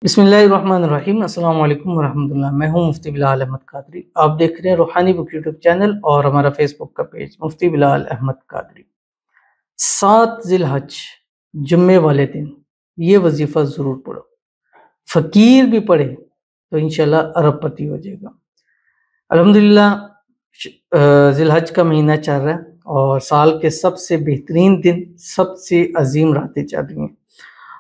बिस्मिल्लाहिर्रहमानिर्रहीम। अस्सलाम वालेकुम वरहमतुल्लाह। मैं हूं मुफ्ती बिलाल अहमद कादरी। आप देख रहे हैं रूहानी बुक यूट्यूब चैनल और हमारा फेसबुक का पेज मुफ्ती बिलाल अहमद कादरी। 7 ज़िलहज जुम्मे वाले दिन ये वजीफ़ा ज़रूर पढ़ो। फ़कीर भी पढ़े तो इंशाल्लाह अरबपति हो जाएगा। अल्हम्दुलिल्लाह ज़िलहज का महीना चल रहा है और साल के सबसे बेहतरीन दिन, सबसे अजीम रातें चल रही हैं।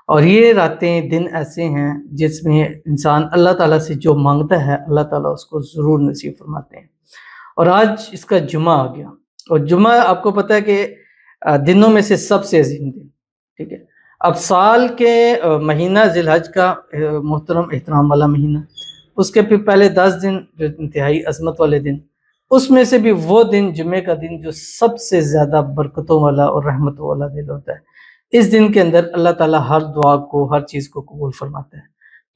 और ये रातें दिन ऐसे हैं जिसमें इंसान अल्लाह ताला से जो मांगता है अल्लाह ताला उसको ज़रूर नसीब फरमाते हैं। और आज इसका जुमा आ गया और जुमा आपको पता है कि दिनों में से सबसे अजीम दिन, ठीक है। अब साल के महीना ज़िलहज का मोहतरम एहतराम वाला महीना, उसके फिर पहले 10 दिन जो इंतहाई अज़मत वाले दिन, उसमें से भी वो दिन जुमे का दिन जो सबसे ज़्यादा बरकतों वाला और रहमतों वाला दिन होता है। इस दिन के अंदर अल्लाह ताला हर दुआ को, हर चीज़ को कबूल फरमाता है।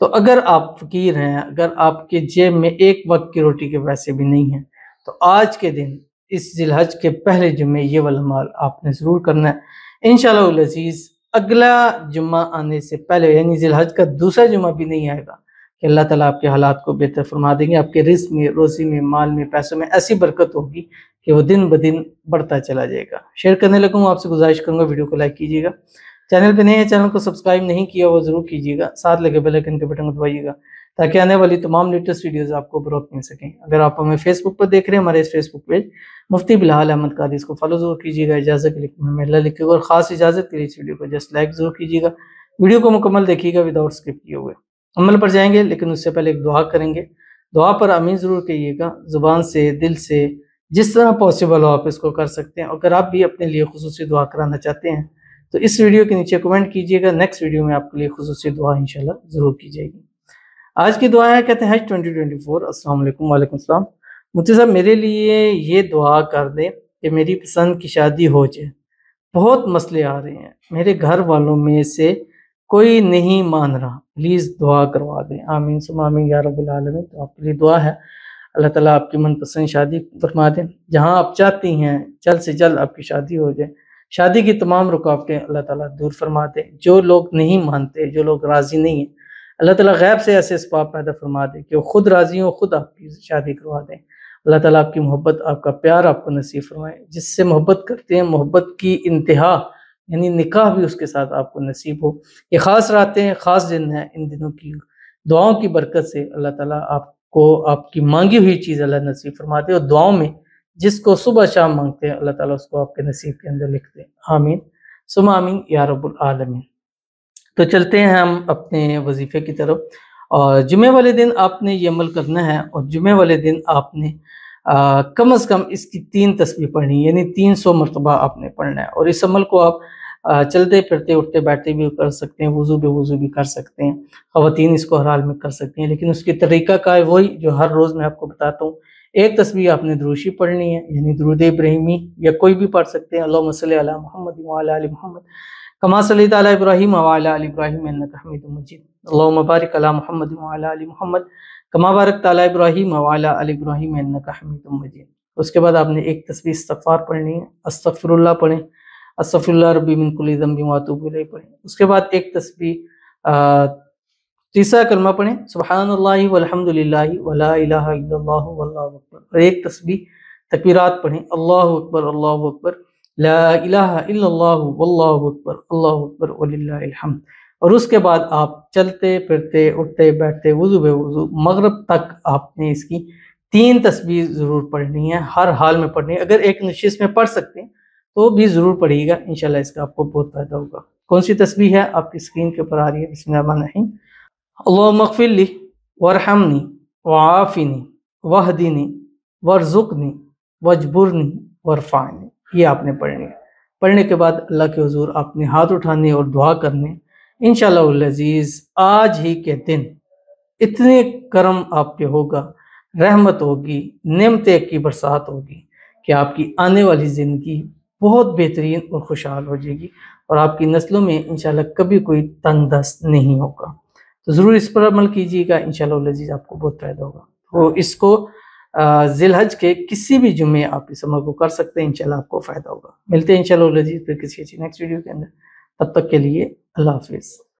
तो अगर आप फ़कीर हैं, अगर आपके जेब में एक वक्त की रोटी के पैसे भी नहीं हैं, तो आज के दिन इस ज़िलहज के पहले जुम्मे ये वाला माल आपने ज़रूर करना है। इंशाअल्लाह अज़ीज़ अगला जुम्मा आने से पहले, यानी ज़िलहज का दूसरा जुम्मा भी नहीं आएगा कि अल्लाह ताला आपके हालात को बेहतर फरमा देंगे। आपके रिज़्क़ में, रोज़ी में, माल में, पैसों में ऐसी बरकत होगी कि वो दिन ब दिन बढ़ता चला जाएगा। शेयर करने लगूँ, आपसे गुजारिश करूँगा वीडियो को लाइक कीजिएगा। चैनल पे नए हैं, चैनल को सब्सक्राइब नहीं किया वो ज़रूर कीजिएगा। साथ लगे बेल आइकन के बटन को दबाइएगा ताकि आने वाली तमाम लेटेस्ट वीडियोज़ आपको बरोक्त मिल सकें। अगर आप हमें फेसबुक पर देख रहे हैं, हमारे इस फेसबुक पेज मुफ्ती बिलाल अहमद कादरी, इसको फॉलो ज़रूर कीजिएगा। इजाज़त के लिए में अल्लाह लिखिएगा और ख़ास इजाज़त के लिए इस वीडियो को जस्ट लाइक ज़रूर कीजिएगा। वीडियो को मुकम्मल देखिएगा विदाउट स्किप किए हुए। अमल पर जाएंगे लेकिन उससे पहले एक दुआ करेंगे। दुआ पर आमीन ज़रूर कहिएगा, ज़ुबान से, दिल से, जिस तरह पॉसिबल हो आप इसको कर सकते हैं। अगर आप भी अपने लिए खुसूसी दुआ कराना चाहते हैं तो इस वीडियो के नीचे कमेंट कीजिएगा। नेक्स्ट वीडियो में आपके लिए खुसूसी दुआ इंशाल्लाह ज़रूर की जाएगी। आज की दुआ है, कहते हैं हज 2024। अस्सलाम वालेकुम। वालेकुम सलाम। मुफ्ती साहब मेरे लिए ये दुआ कर दें कि मेरी पसंद की शादी हो जाए। बहुत मसले आ रहे हैं, मेरे घर वालों में से कोई नहीं मान रहा, प्लीज़ दुआ करवा दें। आमीन सुम्मा आमीन या रब्बुल आलमीन। तो आपके लिए दुआ है, अल्लाह ताला आपकी मनपसंद शादी फरमा दें। जहाँ आप चाहती हैं जल्द से जल्द आपकी शादी हो जाए। शादी की तमाम रुकावटें अल्लाह ताला दूर फरमा दें। जो लोग नहीं मानते, जो लोग राज़ी नहीं हैं, अल्लाह ताला गैब से ऐसे असबाब पैदा फरमा दें कि वो खुद राज़ी हों, खुद आपकी शादी करवा दें। अल्लाह ताला आपकी मोहब्बत, आपका प्यार आपको नसीब फरमाए। जिससे मोहब्बत करते हैं, मोहब्बत की इंतहा यानी निकाह भी उसके साथ आपको नसीब हो। ये ख़ास रातें, ख़ास दिन हैं, इन दिनों की दुआओं की बरकत से अल्लाह ताला आपको आपकी मांगी हुई चीज़ अल्लाह नसीब फरमा दे। और दुआओं में जिसको सुबह शाम मांगते हैं अल्लाह ताला उसको आपके नसीब के अंदर लिख दे। आमीन सुम्मा आमीन या रब्बुल आलमीन। तो चलते हैं हम अपने वजीफ़े की तरफ। और जुमे वाले दिन आपने ये अमल करना है और जुमे वाले दिन आपने कम से कम इसकी 3 तस्बीह पढ़नी, यानी 300 मरतबा आपने पढ़ना है। और इस अमल को आप चलते फिरते, उठते बैठते भी कर सकते हैं, वज़ू बेवज़ू भी कर सकते हैं। ख़वातीन इसको हर हाल में कर सकती हैं, लेकिन उसकी तरीक़ा का है वही जो हर रोज़ मैं आपको बताता हूँ। एक तस्बीह आपने दुरूशी पढ़नी है, यानी दुरूद इब्राहिमी, या कोई भी पढ़ सकते हैं। अल्लाहुम्मा सल्लि अला मुहम्मद व अला आलि मुहम्मद कमा सल्लैता अला इब्राहीम व अला आलि इब्राहीम इन्नका हमीदुम मजीद। अल्लाहुम्मा बारिक अला मुहम्मद व अला आलि मुहम्मद कमा बारकता अला इब्राहीम व अला आलि इब्राहीम इन्नका हमीदुम मजीद। उसके बाद आपने एक तस्बीह इस्तिग़फ़ार पढ़नी है, अस्तग़फ़िरुल्लाह पढ़ें, अस्तग़फ़िरुल्लाह रब्बी मिन कुल्लि ज़ंबिन व अतूबु इलैहि पढ़ें। उसके बाद एक तस्बीह तीसरा कलमा पढ़ें, सुब्हानल्लाहि वल्हम्दुलिल्लाहि व ला इलाहा इल्लल्लाहु वल्लाहु अकबर। और एक तस्बीह तकबीरात पढ़ें, अल्लाहु अकबर, ला इलाहा इल्लल्लाहु वल्लाहु अकबर वलिल्लाहिल हम्द। और उसके बाद आप चलते फिरते, उठते बैठते, वज़ू बेवज़ू मगरिब तक आपने इसकी 3 तस्बीह ज़रूर पढ़नी है, हर हाल में पढ़नी है। अगर एक नशिस्त में पढ़ सकते हैं तो भी ज़रूर पढ़िएगा, इंशाल्लाह इसका आपको बहुत फ़ायदा होगा। कौन सी तस्बीह है आपकी स्क्रीन के ऊपर आ रही है। बिस्मिल्लाहिर्रहमानिर्रहीम। अल्लाहुम्मा अग़फ़िरली वरहमनी वआफ़िनी वहदिनी वरज़ुक़नी वजबुरनी वरफ़अनी। ये आपने पढ़नी है। पढ़ने के बाद अल्लाह के हुज़ूर आपने हाथ उठाने और दुआ करने। इंशाअल्लाह अज़ीज़ आज ही के दिन इतने करम आप पे होगा, रहमत होगी, नेमतें की बरसात होगी कि आपकी आने वाली ज़िंदगी बहुत बेहतरीन और खुशहाल हो जाएगी और आपकी नस्लों में इंशाअल्लाह कभी कोई तंग दस्त नहीं होगा। तो ज़रूर इस पर अमल कीजिएगा, इंशाअल्लाह अज़ीज़ आपको बहुत फ़ायदा होगा। तो इसको ज़िलहज के किसी भी जुम्मे आप इस अमल को कर सकते हैं, इंशाअल्लाह आपको फ़ायदा होगा। मिलते हैं इंशाअल्लाह अज़ीज़ फिर किसी अच्छी नेक्स्ट वीडियो के अंदर। तब तक के लिए अल्लाह हाफ़िज़।